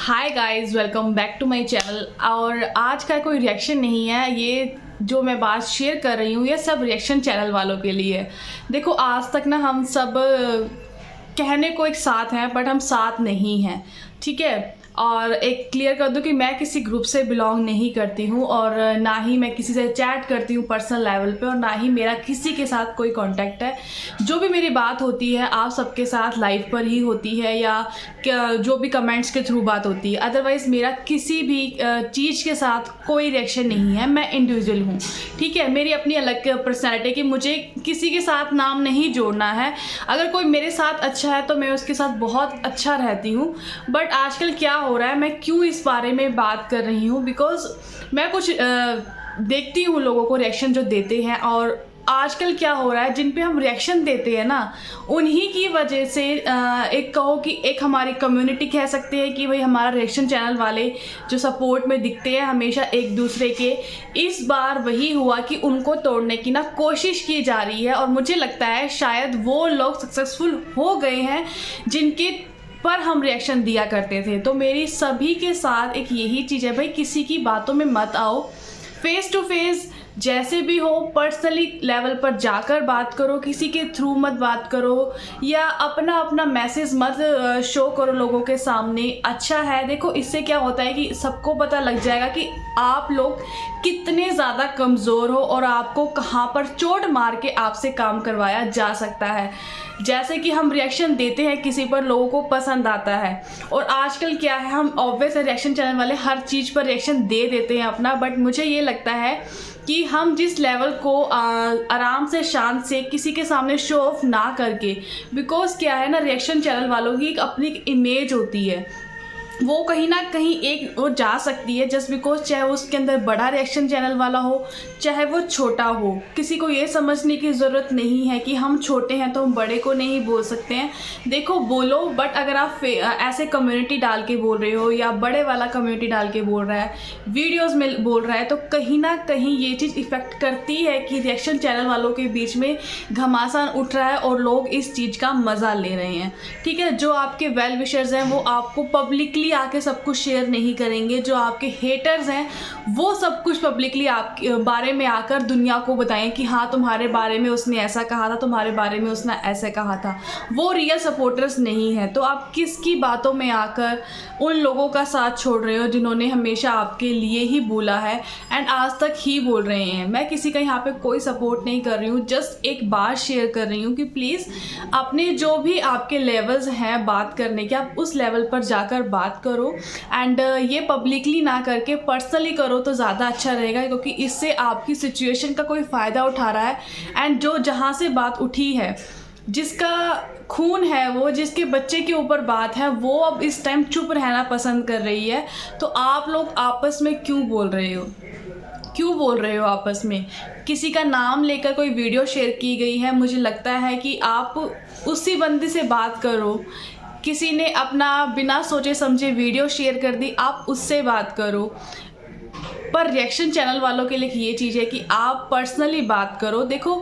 Hi guys, welcome back to my channel. और आज का कोई रिएक्शन नहीं है, ये जो मैं बात शेयर कर रही हूँ ये सब रिएक्शन चैनल वालों के लिए है। देखो, आज तक ना हम सब कहने को एक साथ हैं बट हम साथ नहीं हैं, ठीक है। और एक क्लियर कर दूं कि मैं किसी ग्रुप से बिलोंग नहीं करती हूँ और ना ही मैं किसी से चैट करती हूँ पर्सनल लेवल पे, और ना ही मेरा किसी के साथ कोई कांटेक्ट है। जो भी मेरी बात होती है आप सबके साथ लाइव पर ही होती है या जो भी कमेंट्स के थ्रू बात होती है। अदरवाइज़ मेरा किसी भी चीज़ के साथ कोई रिएक्शन नहीं है। मैं इंडिविजुअल हूँ, ठीक है। मेरी अपनी अलग पर्सनैलिटी कि मुझे किसी के साथ नाम नहीं जोड़ना है। अगर कोई मेरे साथ अच्छा है तो मैं उसके साथ बहुत अच्छा रहती हूँ। बट आजकल क्या हो रहा है, मैं क्यों इस बारे में बात कर रही हूँ, बिकॉज मैं कुछ देखती हूँ लोगों को रिएक्शन जो देते हैं, और आजकल क्या हो रहा है जिन पे हम रिएक्शन देते हैं ना उन्हीं की वजह से एक कहो कि एक हमारी कम्युनिटी कह सकते हैं कि भाई हमारा रिएक्शन चैनल वाले जो सपोर्ट में दिखते हैं हमेशा एक दूसरे के, इस बार वही हुआ कि उनको तोड़ने की ना कोशिश की जा रही है। और मुझे लगता है शायद वो लोग सक्सेसफुल हो गए हैं जिनके पर हम रिएक्शन दिया करते थे। तो मेरी सभी के साथ एक यही चीज़ है, भाई किसी की बातों में मत आओ, फेस टू फेस जैसे भी हो पर्सनली लेवल पर जाकर बात करो, किसी के थ्रू मत बात करो या अपना अपना मैसेज मत शो करो लोगों के सामने। अच्छा है, देखो इससे क्या होता है कि सबको पता लग जाएगा कि आप लोग कितने ज़्यादा कमज़ोर हो और आपको कहाँ पर चोट मार के आपसे काम करवाया जा सकता है। जैसे कि हम रिएक्शन देते हैं किसी पर, लोगों को पसंद आता है। और आजकल क्या है, हम ऑब्वियस रिएक्शन चैनल वाले हर चीज़ पर रिएक्शन दे देते हैं अपना, बट मुझे ये लगता है कि हम जिस लेवल को आराम से शांत से किसी के सामने शो ऑफ ना करके, बिकॉज क्या है ना, रिएक्शन चैनल वालों की एक अपनी इमेज होती है, वो कहीं ना कहीं एक वो जा सकती है जस्ट बिकॉज चाहे उसके अंदर बड़ा रिएक्शन चैनल वाला हो चाहे वो छोटा हो। किसी को ये समझने की ज़रूरत नहीं है कि हम छोटे हैं तो हम बड़े को नहीं बोल सकते हैं। देखो बोलो, बट अगर आप ऐसे कम्युनिटी डाल के बोल रहे हो या बड़े वाला कम्युनिटी डाल के बोल रहा है, वीडियोज़ में बोल रहा है, तो कहीं ना कहीं ये चीज़ इफ़ेक्ट करती है कि रिएक्शन चैनल वालों के बीच में घमासान उठ रहा है और लोग इस चीज़ का मज़ा ले रहे हैं, ठीक है। जो आपके वेल विशर्स हैं वो आपको पब्लिकली आके सब कुछ शेयर नहीं करेंगे, जो आपके हेटर्स हैं वो सब कुछ पब्लिकली आपके बारे में आकर दुनिया को बताएं कि हाँ तुम्हारे बारे में उसने ऐसा कहा था, तुम्हारे बारे में उसने ऐसे कहा था। वो रियल सपोर्टर्स नहीं है। तो आप किसकी बातों में आकर उन लोगों का साथ छोड़ रहे हो जिन्होंने हमेशा आपके लिए ही बोला है एंड आज तक ही बोल रहे हैं। मैं किसी का यहाँ पे कोई सपोर्ट नहीं कर रही हूँ, जस्ट एक बात शेयर कर रही हूँ कि प्लीज़ अपने जो भी आपके लेवल्स हैं बात करने के, आप उस लेवल पर जाकर बात करो एंड ये पब्लिकली ना करके पर्सनली करो तो ज़्यादा अच्छा रहेगा, क्योंकि इससे आपकी सिचुएशन का कोई फ़ायदा उठा रहा है एंड जो जहाँ से बात उठी है, जिसका खून है वो, जिसके बच्चे के ऊपर बात है, वो अब इस टाइम चुप रहना पसंद कर रही है। तो आप लोग आपस में क्यों बोल रहे हो, क्यों बोल रहे हो आपस में? किसी का नाम लेकर कोई वीडियो शेयर की गई है, मुझे लगता है कि आप उसी बंदे से बात करो। किसी ने अपना बिना सोचे समझे वीडियो शेयर कर दी, आप उससे बात करो। पर रिएक्शन चैनल वालों के लिए ये चीज़ है कि आप पर्सनली बात करो। देखो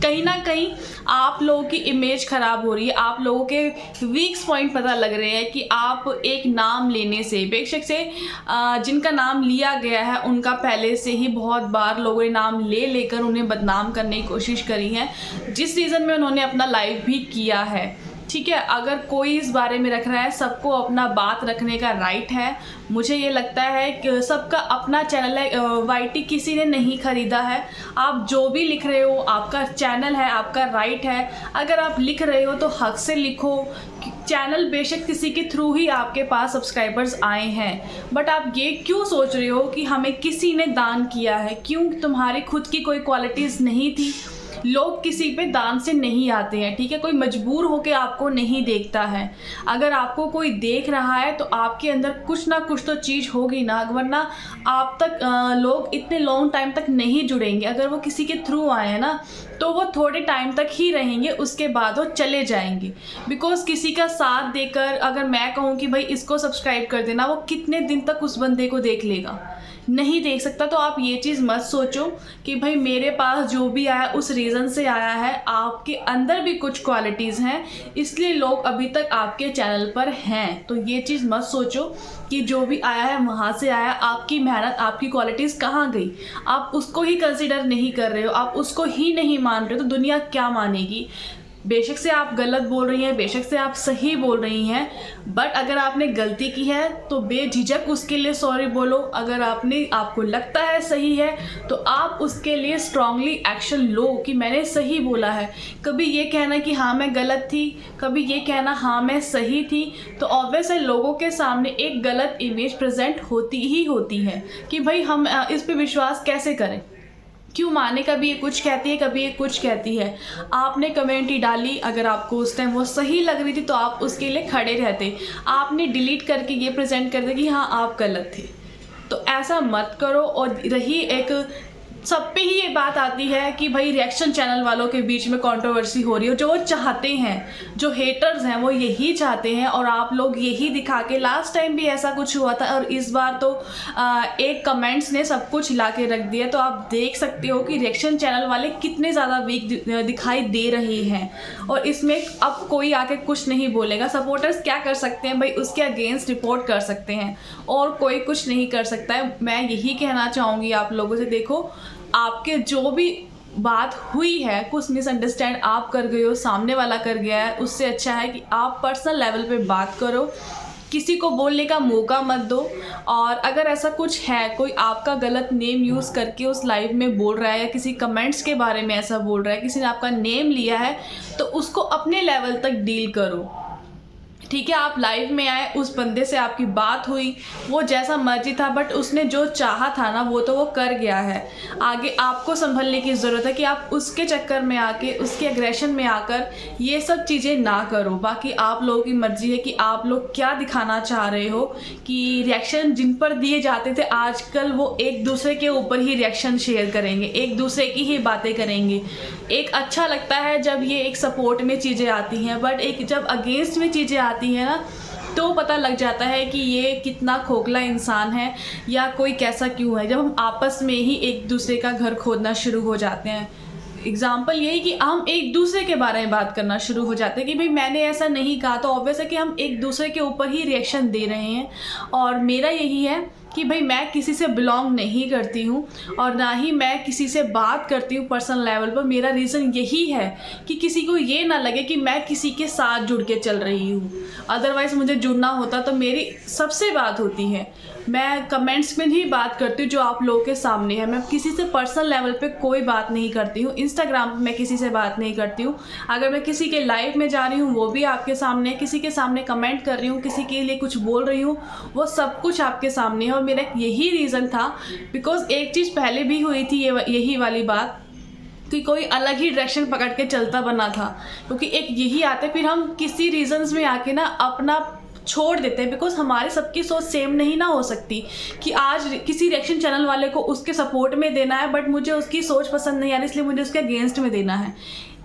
कहीं ना कहीं आप लोगों की इमेज ख़राब हो रही है, आप लोगों के वीक्स पॉइंट पता लग रहे हैं कि आप एक नाम लेने से, बेशक से जिनका नाम लिया गया है उनका पहले से ही बहुत बार लोगों ने नाम ले लेकर उन्हें बदनाम करने की कोशिश करी है, जिस रीज़न में उन्होंने अपना लाइव भी किया है, ठीक है। अगर कोई इस बारे में रख रहा है, सबको अपना बात रखने का राइट है। मुझे ये लगता है कि सबका अपना चैनल है, वाईटी किसी ने नहीं ख़रीदा है। आप जो भी लिख रहे हो आपका चैनल है, आपका राइट है। अगर आप लिख रहे हो तो हक से लिखो। चैनल बेशक किसी के थ्रू ही आपके पास सब्सक्राइबर्स आए हैं, बट आप ये क्यों सोच रहे हो कि हमें किसी ने दान किया है? क्यों तुम्हारी खुद की कोई क्वालिटीज़ नहीं थी? लोग किसी पे दान से नहीं आते हैं, ठीक है। कोई मजबूर होकर आपको नहीं देखता है। अगर आपको कोई देख रहा है तो आपके अंदर कुछ ना कुछ तो चीज़ होगी ना, वरना आप तक लोग इतने लॉन्ग टाइम तक नहीं जुड़ेंगे। अगर वो किसी के थ्रू आए हैं ना तो वो थोड़े टाइम तक ही रहेंगे, उसके बाद वो चले जाएंगे। बिकॉज किसी का साथ देकर अगर मैं कहूँ कि भाई इसको सब्सक्राइब कर देना, वो कितने दिन तक उस बंदे को देख लेगा? नहीं देख सकता, तो आप ये चीज़ मत सोचो कि भाई मेरे पास जो भी आया उस रीज़न से आया है। आपके अंदर भी कुछ क्वालिटीज़ हैं, इसलिए लोग अभी तक आपके चैनल पर हैं। तो ये चीज़ मत सोचो कि जो भी आया है वहाँ से आया। आपकी मेहनत, आपकी क्वालिटीज़ कहाँ गई? आप उसको ही कंसिडर नहीं कर रहे हो, आप उसको ही नहीं मान रहे हो, तो दुनिया क्या मानेगी? बेशक से आप गलत बोल रही हैं, बेशक से आप सही बोल रही हैं, बट अगर आपने गलती की है तो बेझिझक उसके लिए सॉरी बोलो। अगर आपको लगता है सही है तो आप उसके लिए स्ट्रांगली एक्शन लो कि मैंने सही बोला है। कभी ये कहना कि हाँ मैं गलत थी, कभी ये कहना हाँ मैं सही थी, तो ऑब्वियस है लोगों के सामने एक गलत इमेज प्रेजेंट होती ही होती है कि भाई हम इस पे विश्वास कैसे करें, क्यों माने? कभी ये कुछ कहती है, कभी ये कुछ कहती है। आपने कमेंट ही डाली, अगर आपको उस टाइम वो सही लग रही थी तो आप उसके लिए खड़े रहते। आपने डिलीट करके ये प्रेजेंट कर दिया कि हाँ आप गलत थे, तो ऐसा मत करो। और रही एक सब पे ही ये बात आती है कि भाई रिएक्शन चैनल वालों के बीच में कंट्रोवर्सी हो रही है। जो वो चाहते हैं, जो हेटर्स हैं, वो यही चाहते हैं और आप लोग यही दिखा के, लास्ट टाइम भी ऐसा कुछ हुआ था और इस बार तो एक कमेंट्स ने सब कुछ ला के रख दिया। तो आप देख सकते हो कि रिएक्शन चैनल वाले कितने ज़्यादा वीक दिखाई दे रहे हैं और इसमें अब कोई आके कुछ नहीं बोलेगा। सपोर्टर्स क्या कर सकते हैं भाई? उसके अगेंस्ट रिपोर्ट कर सकते हैं और कोई कुछ नहीं कर सकता है। मैं यही कहना चाहूँगी आप लोगों से, देखो आपके जो भी बात हुई है, कुछ मिसअंडरस्टैंड आप कर गए हो, सामने वाला कर गया है, उससे अच्छा है कि आप पर्सनल लेवल पे बात करो, किसी को बोलने का मौका मत दो। और अगर ऐसा कुछ है, कोई आपका गलत नेम यूज़ करके उस लाइव में बोल रहा है या किसी कमेंट्स के बारे में ऐसा बोल रहा है, किसी ने आपका नेम लिया है, तो उसको अपने लेवल तक डील करो। ठीक है, आप लाइव में आए, उस बंदे से आपकी बात हुई, वो जैसा मर्जी था, बट उसने जो चाहा था ना वो तो वो कर गया है। आगे आपको संभलने की ज़रूरत है कि आप उसके चक्कर में आके, उसके एग्रेशन में आकर ये सब चीज़ें ना करो। बाकी आप लोगों की मर्जी है कि आप लोग क्या दिखाना चाह रहे हो। कि रिएक्शन जिन पर दिए जाते थे, आजकल वो एक दूसरे के ऊपर ही रिएक्शन शेयर करेंगे, एक दूसरे की ही बातें करेंगे। एक अच्छा लगता है जब ये एक सपोर्ट में चीज़ें आती हैं, बट एक जब अगेंस्ट में चीज़ें आती है ना, तो पता लग जाता है कि ये कितना खोखला इंसान है या कोई कैसा क्यों है। जब हम आपस में ही एक दूसरे का घर खोदना शुरू हो जाते हैं, एग्जाम्पल यही कि हम एक दूसरे के बारे में बात करना शुरू हो जाते हैं कि भाई मैंने ऐसा नहीं कहा, तो ऑब्वियस है कि हम एक दूसरे के ऊपर ही रिएक्शन दे रहे हैं। और मेरा यही है कि भाई मैं किसी से बिलोंग नहीं करती हूँ और ना ही मैं किसी से बात करती हूँ पर्सनल लेवल पर। मेरा रीज़न यही है कि किसी को ये ना लगे कि मैं किसी के साथ जुड़ के चल रही हूँ। अदरवाइज़ मुझे जुड़ना होता तो मेरी सबसे बात होती है। मैं कमेंट्स में ही बात करती हूँ जो आप लोगों के सामने है। मैं किसी से पर्सनल लेवल पे कोई बात नहीं करती हूँ। इंस्टाग्राम पे मैं किसी से बात नहीं करती हूँ। अगर मैं किसी के लाइव में जा रही हूँ वो भी आपके सामने, किसी के सामने कमेंट कर रही हूँ, किसी के लिए कुछ बोल रही हूँ, वो सब कुछ आपके सामने है। और मेरा यही रीज़न था, बिकॉज एक चीज़ पहले भी हुई थी यही वाली बात कि कोई अलग ही डायरेक्शन पकड़ के चलता बना था। क्योंकि एक यही आते, फिर हम किसी रीजंस में आके ना अपना छोड़ देते हैं, बिकॉज हमारे सबकी सोच सेम नहीं ना हो सकती। कि आज किसी रिएक्शन चैनल वाले को उसके सपोर्ट में देना है, बट मुझे उसकी सोच पसंद नहीं आ रही, इसलिए मुझे उसके अगेंस्ट में देना है।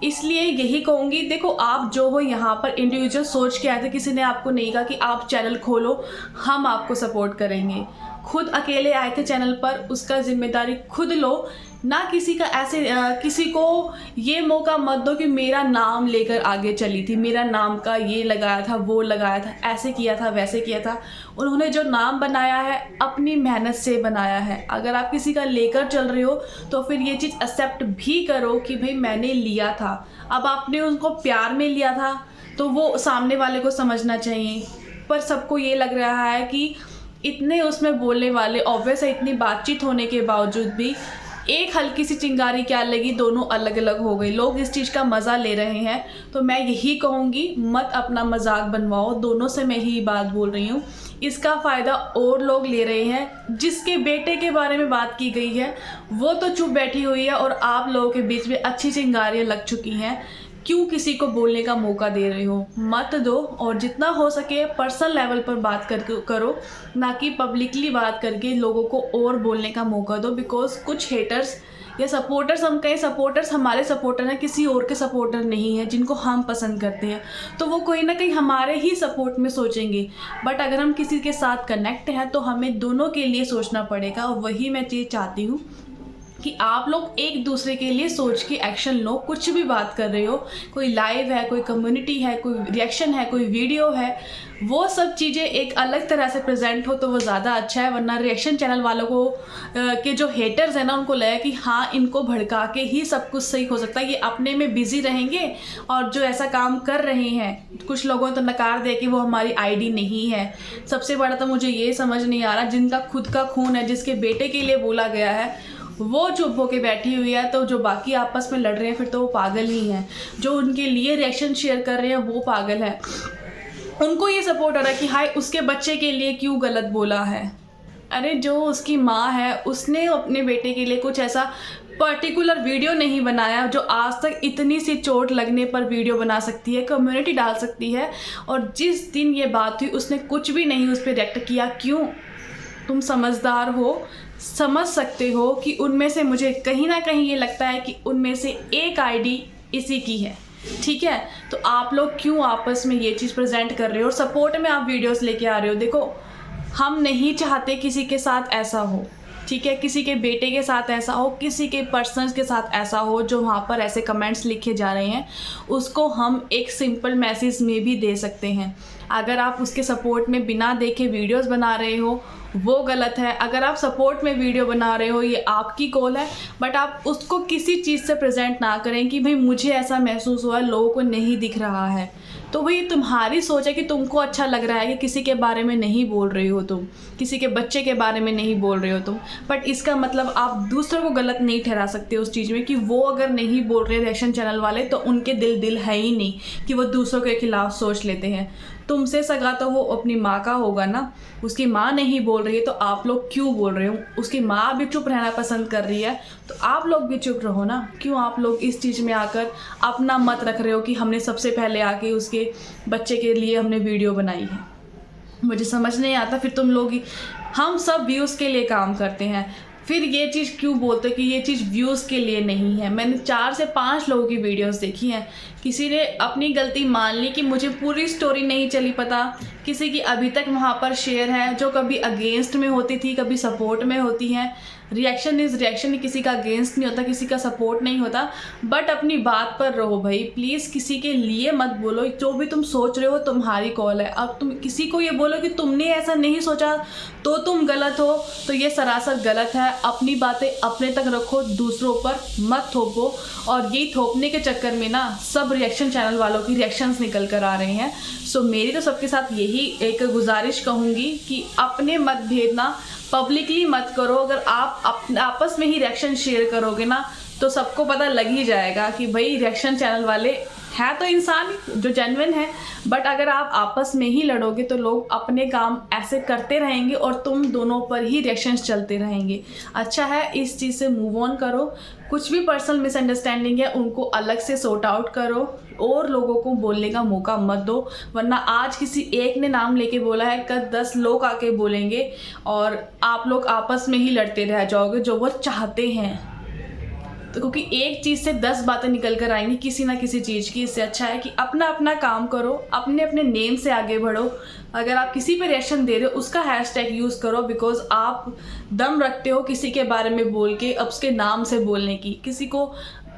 इसलिए यही कहूँगी, देखो आप जो हो यहाँ पर इंडिविजुअल सोच के आए थे, किसी ने आपको नहीं कहा कि आप चैनल खोलो, हम आपको सपोर्ट करेंगे। खुद अकेले आए थे चैनल पर, उसका जिम्मेदारी खुद लो ना। किसी का ऐसे किसी को ये मौका मत दो कि मेरा नाम लेकर आगे चली थी, मेरा नाम का ये लगाया था, वो लगाया था, ऐसे किया था, वैसे किया था। उन्होंने जो नाम बनाया है अपनी मेहनत से बनाया है। अगर आप किसी का लेकर चल रहे हो तो फिर ये चीज़ एक्सेप्ट भी करो कि भाई मैंने लिया था। अब आपने उनको प्यार में लिया था तो वो सामने वाले को समझना चाहिए। पर सबको ये लग रहा है कि इतने उसमें बोलने वाले, ऑब्वियस है इतनी बातचीत होने के बावजूद भी एक हल्की सी चिंगारी क्या लगी, दोनों अलग अलग हो गई। लोग इस चीज़ का मज़ा ले रहे हैं। तो मैं यही कहूँगी, मत अपना मजाक बनवाओ। दोनों से मैं ही बात बोल रही हूँ। इसका फ़ायदा और लोग ले रहे हैं। जिसके बेटे के बारे में बात की गई है वो तो चुप बैठी हुई है और आप लोगों के बीच में अच्छी चिंगारियाँ लग चुकी हैं। क्यों किसी को बोलने का मौका दे रहे हो? मत दो। और जितना हो सके पर्सनल लेवल पर बात करके करो, ना कि पब्लिकली बात करके लोगों को और बोलने का मौका दो। बिकॉज कुछ हेटर्स या सपोर्टर्स हम कहें, सपोर्टर्स हमारे सपोर्टर हैं, किसी और के सपोर्टर नहीं है जिनको हम पसंद करते हैं, तो वो कोई ना कहीं हमारे ही सपोर्ट में सोचेंगे। बट अगर हम किसी के साथ कनेक्ट हैं तो हमें दोनों के लिए सोचना पड़ेगा, और वही मैं चीज़ चाहती हूँ कि आप लोग एक दूसरे के लिए सोच के एक्शन लो। कुछ भी बात कर रहे हो, कोई लाइव है, कोई कम्युनिटी है, कोई रिएक्शन है, कोई वीडियो है, वो सब चीज़ें एक अलग तरह से प्रेजेंट हो तो वो ज़्यादा अच्छा है। वरना रिएक्शन चैनल वालों को के जो हेटर्स हैं ना, उनको लगे कि हाँ इनको भड़का के ही सब कुछ सही हो सकता है, ये अपने में बिजी रहेंगे, और जो ऐसा काम कर रहे हैं कुछ लोगों ने तो नकार दिया कि वो हमारी आईडी नहीं है। सबसे बड़ा तो मुझे ये समझ नहीं आ रहा, जिनका खुद का खून है, जिसके बेटे के लिए बोला गया है, वो चुप होके बैठी हुई है, तो जो बाकी आपस में लड़ रहे हैं फिर तो वो पागल ही हैं। जो उनके लिए रिएक्शन शेयर कर रहे हैं वो पागल है। उनको ये सपोर्ट हो रहा है कि हाय उसके बच्चे के लिए क्यों गलत बोला है। अरे जो उसकी माँ है उसने अपने बेटे के लिए कुछ ऐसा पर्टिकुलर वीडियो नहीं बनाया जो आज तक इतनी सी चोट लगने पर वीडियो बना सकती है, कम्युनिटी डाल सकती है, और जिस दिन ये बात हुई उसने कुछ भी नहीं उस पर रिएक्ट किया। क्यों? तुम समझदार हो, समझ सकते हो कि उनमें से मुझे कहीं ना कहीं ये लगता है कि उनमें से एक आईडी इसी की है, ठीक है? तो आप लोग क्यों आपस में ये चीज़ प्रेजेंट कर रहे हो और सपोर्ट में आप वीडियोस लेके आ रहे हो? देखो, हम नहीं चाहते किसी के साथ ऐसा हो, ठीक है? किसी के बेटे के साथ ऐसा हो, किसी के पर्सनस के साथ ऐसा हो, जो वहाँ पर ऐसे कमेंट्स लिखे जा रहे हैं, उसको हम एक सिंपल मैसेज में भी दे सकते हैं। अगर आप उसके सपोर्ट में बिना देखे वीडियोस बना रहे हो वो गलत है। अगर आप सपोर्ट में वीडियो बना रहे हो ये आपकी कॉल है, बट आप उसको किसी चीज़ से प्रेजेंट ना करें कि भाई मुझे ऐसा महसूस हुआ, लोगों को नहीं दिख रहा है। तो वही तुम्हारी सोच है कि तुमको अच्छा लग रहा है कि किसी के बारे में नहीं बोल रही हो तुम, किसी के बच्चे के बारे में नहीं बोल रहे हो तुम, बट इसका मतलब आप दूसरों को गलत नहीं ठहरा सकते उस चीज़ में कि वो अगर नहीं बोल रहे रिएक्शन चैनल वाले तो उनके दिल है ही नहीं कि वो दूसरों के खिलाफ सोच लेते हैं। तुमसे सगा तो वो अपनी माँ का होगा ना, उसकी माँ नहीं बोल रही है तो आप लोग क्यों बोल रहे हो? उसकी माँ भी चुप रहना पसंद कर रही है तो आप लोग भी चुप रहो ना। क्यों आप लोग इस चीज़ में आकर अपना मत रख रहे हो कि हमने सबसे पहले आके उसके बच्चे के लिए हमने वीडियो बनाई है? मुझे समझ नहीं आता। फिर तुम लोग, हम सब व्यूज़ के लिए काम करते हैं, फिर ये चीज़ क्यों बोलते हो कि ये चीज़ व्यूज़ के लिए नहीं है? मैंने 4 से 5 लोगों की वीडियोस देखी हैं, किसी ने अपनी गलती मान ली कि मुझे पूरी स्टोरी नहीं चली पता, किसी की अभी तक वहाँ पर शेयर है जो कभी अगेंस्ट में होती थी कभी सपोर्ट में होती हैं। रिएक्शन इज़ रिएक्शन, किसी का अगेंस्ट नहीं होता, किसी का सपोर्ट नहीं होता, बट अपनी बात पर रहो भाई। प्लीज़ किसी के लिए मत बोलो, जो भी तुम सोच रहे हो तुम्हारी कॉल है। अब तुम किसी को ये बोलो कि तुमने ऐसा नहीं सोचा तो तुम गलत हो, तो ये सरासर गलत है। अपनी बातें अपने तक रखो, दूसरों पर मत थोपो। और ये थोपने के चक्कर में ना सब रिएक्शन चैनल वालों की रिएक्शंस निकल कर आ रहे हैं। सो मेरी तो सबके साथ यही एक गुजारिश कहूँगी कि अपने मतभेद ना पब्लिकली मत करो। अगर आप आपस में ही रिएक्शन शेयर करोगे ना तो सबको पता लग ही जाएगा कि भाई रिएक्शन चैनल वाले हैं तो इंसान जो जेन्युइन है, बट अगर आप आपस में ही लड़ोगे तो लोग अपने काम ऐसे करते रहेंगे और तुम दोनों पर ही रिएक्शंस चलते रहेंगे। अच्छा है, इस चीज़ से मूव ऑन करो। कुछ भी पर्सनल मिसअंडरस्टैंडिंग है उनको अलग से सॉर्ट आउट करो और लोगों को बोलने का मौका मत दो, वरना आज किसी एक ने नाम लेके बोला है, कल 10 लोग आके बोलेंगे और आप लोग आपस में ही लड़ते रह जाओगे जो वो चाहते हैं। तो क्योंकि एक चीज़ से 10 बातें निकल कर आएंगी किसी ना किसी चीज़ की। इससे अच्छा है कि अपना अपना काम करो, अपने अपने नेम से आगे बढ़ो। अगर आप किसी पे रिएक्शन दे रहे हो उसका हैशटैग यूज़ करो, बिकॉज आप दम रखते हो किसी के बारे में बोल के, अब उसके नाम से बोलने की। किसी को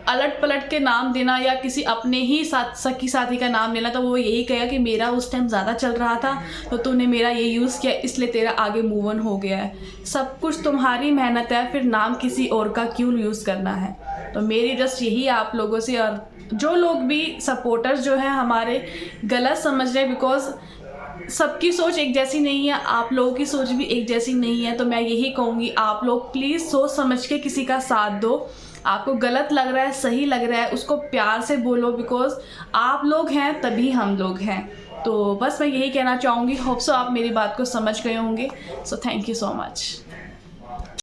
अलट पलट के नाम देना या किसी अपने ही सखी साथी का नाम लेना, तो वो यही कहेगा कि मेरा उस टाइम ज़्यादा चल रहा था तो तूने मेरा ये यूज़ किया इसलिए तेरा आगे मूव ऑन हो गया है। सब कुछ तुम्हारी मेहनत है, फिर नाम किसी और का क्यों यूज़ करना है? तो मेरी जस्ट यही आप लोगों से, और जो लोग भी सपोर्टर्स जो हैं हमारे गलत समझ रहे हैं, बिकॉज सबकी सोच एक जैसी नहीं है, आप लोगों की सोच भी एक जैसी नहीं है। तो मैं यही कहूँगी आप लोग प्लीज़ सोच समझ के किसी का साथ दो। आपको गलत लग रहा है, सही लग रहा है, उसको प्यार से बोलो, बिकॉज आप लोग हैं तभी हम लोग हैं। तो बस मैं यही कहना चाहूँगी। होप सो आप मेरी बात को समझ गए होंगे। So thank you so much.